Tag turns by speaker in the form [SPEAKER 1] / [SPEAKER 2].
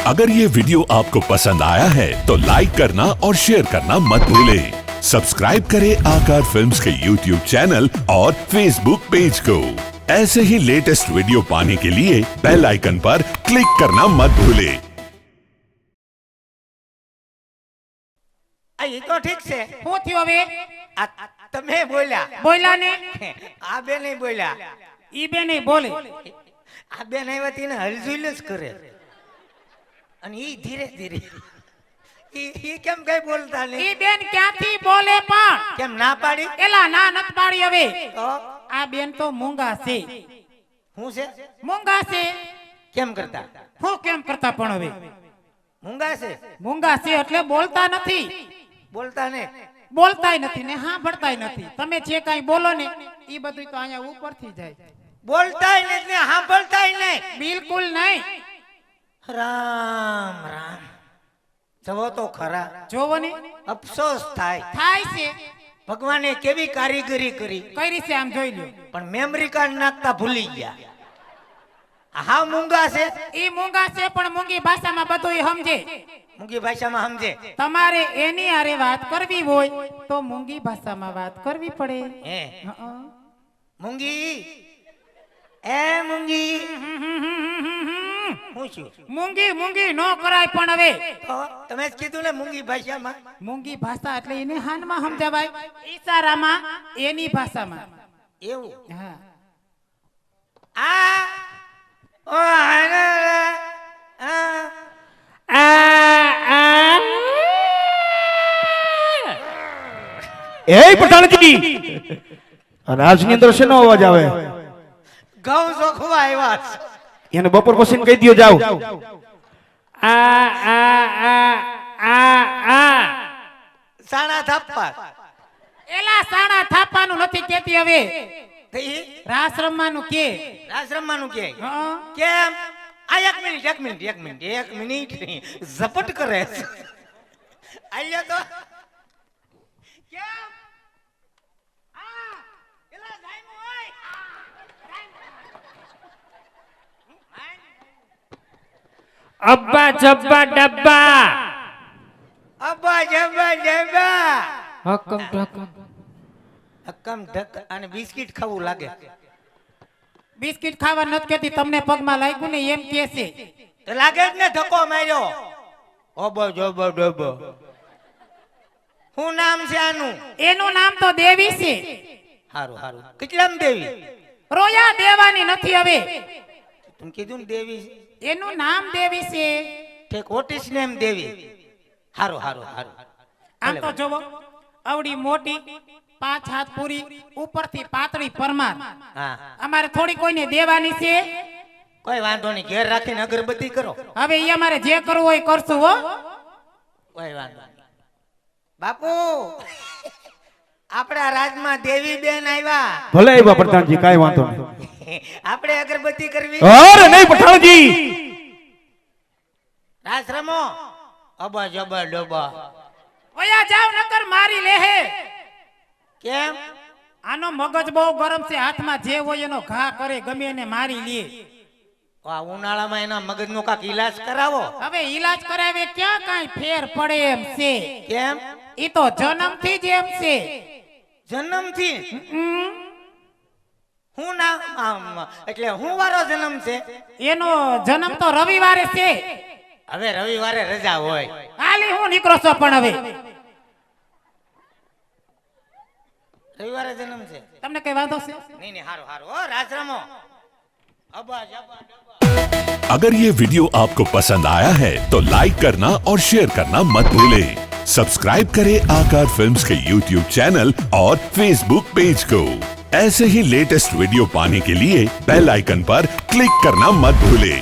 [SPEAKER 1] अगर ये वीडियो आपको पसंद आया है तो लाइक करना और शेयर करना मत भूलें। सब्सक्राइब करें आकार फिल्म्स के YouTube चैनल और Facebook पेज को। ऐसे ही लेटेस्ट वीडियो पाने के लिए बेल आइकन पर क्लिक करना मत भूलें।
[SPEAKER 2] ये तो ठीक से
[SPEAKER 3] હું થયો હવે
[SPEAKER 2] તમે બોલ્યા
[SPEAKER 3] બોલ્યા ને
[SPEAKER 2] આ બે નહીં બોલ્યા
[SPEAKER 3] ઈ બે નહીં બોલે
[SPEAKER 2] આ બે નહીં વતી ને હલઝુલ જ કરે અને ઈ ધીરે ધીરે ઈ કેમ કઈ બોલતા નહીં
[SPEAKER 3] ઈ બેન ક્યાંથી બોલે પણ
[SPEAKER 2] કેમ ના પાડી
[SPEAKER 3] એલા ના નત પાડી હવે
[SPEAKER 2] તો
[SPEAKER 3] આ બેન તો મૂંગા છે
[SPEAKER 2] હું છે
[SPEAKER 3] મૂંગા છે
[SPEAKER 2] કેમ કરતા
[SPEAKER 3] હું કેમ કરતા પણ હવે
[SPEAKER 2] મૂંગા છે
[SPEAKER 3] મૂંગા છે એટલે બોલતા નથી
[SPEAKER 2] બોલતા ને
[SPEAKER 3] બોલતાય નથી ને સાંભળતાય નથી તમે જે કાઈ બોલો ને ઈ બધું તો અહીંયા ઉપરથી જાય
[SPEAKER 2] બોલતાય નહીં ને સાંભળતાય નહીં
[SPEAKER 3] બિલકુલ નહીં
[SPEAKER 2] રામ રામ જવો તો ખરા
[SPEAKER 3] જોવો ને
[SPEAKER 2] અફસોસ થાય
[SPEAKER 3] થાય છે
[SPEAKER 2] ભગવાને કેવી કારીગરી કરી
[SPEAKER 3] કઈ રીતે આમ જોઈ લ્યો
[SPEAKER 2] પણ મેમરી કાર્ડ નાખતા ભૂલી ગયા હા મૂંગા છે
[SPEAKER 3] ઈ મૂંગા છે પણ મૂંગી ભાષામાં બધું સમજે
[SPEAKER 2] મૂંગી ભાષામાં સમજે
[SPEAKER 3] તમારે એની હારે વાત કરવી હોય તો મૂંગી ભાષામાં વાત કરવી પડે
[SPEAKER 2] હે
[SPEAKER 3] હં.
[SPEAKER 2] મૂંગી એ મૂંગી હું છું
[SPEAKER 3] મૂંગી મૂંગી નો કરાય પણ હવે
[SPEAKER 2] તો તમે જ કીધું ને મૂંગી ભાષામાં
[SPEAKER 3] મૂંગી ભાષા એટલે એને હાનમાં સમજાવાય ઈશારામાં એની ભાષામાં
[SPEAKER 2] એવું
[SPEAKER 3] હા
[SPEAKER 2] આ ઓ
[SPEAKER 4] એ પ્રધાનજી રાજની અંદર શેનો અવાજ આવે
[SPEAKER 2] ઘઉં જોખવા આવ્યા છે.
[SPEAKER 4] એને બપોર પછી કહી દયો જાવ
[SPEAKER 2] સાણા થાપ્પા
[SPEAKER 3] એલા સાણા થાપાનું નથી કેતી હવે
[SPEAKER 2] તો ઈ
[SPEAKER 3] રાસ રમવાનું કે
[SPEAKER 2] રાસ રમવાનું કે
[SPEAKER 3] હં.
[SPEAKER 2] કેમ આ એક મિનિટ ઝપટ કરે છે આલ્યા તો કેમ આ એલા જાયમો ઓય
[SPEAKER 5] अब्बा जब्बा डब्बा
[SPEAKER 2] અબ્બા જબ્બા જબ્બા
[SPEAKER 5] हकम ढकम
[SPEAKER 2] હકમ ઢક અને બિસ્કિટ ખાવું લાગે
[SPEAKER 3] બિસ્કિટ ખાવા નથી કેતી તમને પગમાં લાગ્યું ને એમ કે છે
[SPEAKER 2] તો લાગે જ ને ધક્કો માર્યો ઓબો જોબો ડોબો શું નામ છે આનું
[SPEAKER 3] એનું નામ તો દેવી છે
[SPEAKER 2] હારું હારું કેટલામ દેવી
[SPEAKER 3] રોયા દેવાની નથી હવે
[SPEAKER 2] તમે કીધું ને દેવી
[SPEAKER 3] એનું નામ દેવી છે
[SPEAKER 2] ઠીક વોટ ઇઝ નેમ દેવી હારું હારું હારું
[SPEAKER 3] આમ તો જોવો આવડી મોટી 5 હાથ પૂરી ઉપરથી પાતળી પરમાર
[SPEAKER 2] હા
[SPEAKER 3] અમારે થોડી કોઈને દેવાની છે
[SPEAKER 2] કોઈ વાંધો નહીં ઘેર રાખીને અગરબત્તી કરો
[SPEAKER 3] હવે ઈ અમારે જે કરવું હોય કરશું હો
[SPEAKER 2] કોઈ વાંધો નહીં બાપુ આપણા રાજમાં દેવી બેન આવ્યા
[SPEAKER 4] ભલે આવ્યા પ્રધાનજી કાઈ વાંધો નહીં
[SPEAKER 2] આપણે અગરબત્તી કરવી
[SPEAKER 4] અરે નહીં પ્રધાનજી
[SPEAKER 2] રાસ રમો અબા જબા ડોબા
[SPEAKER 3] ઓયા જાવ નકર મારી લેહે
[SPEAKER 2] કેમ
[SPEAKER 3] આનો મગજ બહુ ગરમ છે હાથમાં જે હોય એનો ઘા કરે ગમે એને મારી લે
[SPEAKER 2] આ ઉનાળામાં એના મગજનો કાક ઈલાજ કરાવો
[SPEAKER 3] હવે ઈલાજ કરાવે ક્યાં કાઈ ફેર પડે એમ છે
[SPEAKER 2] કેમ
[SPEAKER 3] ઈ તો જન્મથી જ એમ છે
[SPEAKER 2] જન્મથી
[SPEAKER 3] હમ.
[SPEAKER 2] હું ના એટલે હું વારો જન્મ છે
[SPEAKER 3] એનો જન્મ તો રવિવારે છે
[SPEAKER 2] હવે રવિવારે રજા હોય
[SPEAKER 3] ખાલી હું નીકળો છો પણ હવે
[SPEAKER 2] રવિવારે જન્મ છે
[SPEAKER 3] તમને કઈ વાંધો છે
[SPEAKER 2] નહીં નહીં હારું હારું હો રાસ રમો અબા જબા ડોબા
[SPEAKER 1] अगर ये वीडियो आपको पसंद आया है तो लाइक करना और शेयर करना मत भूलें। सब्सक्राइब करें आकार फिल्म्स के YouTube चैनल और Facebook पेज को। ऐसे ही लेटेस्ट वीडियो पाने के लिए बेल आइकन पर क्लिक करना मत भूलें।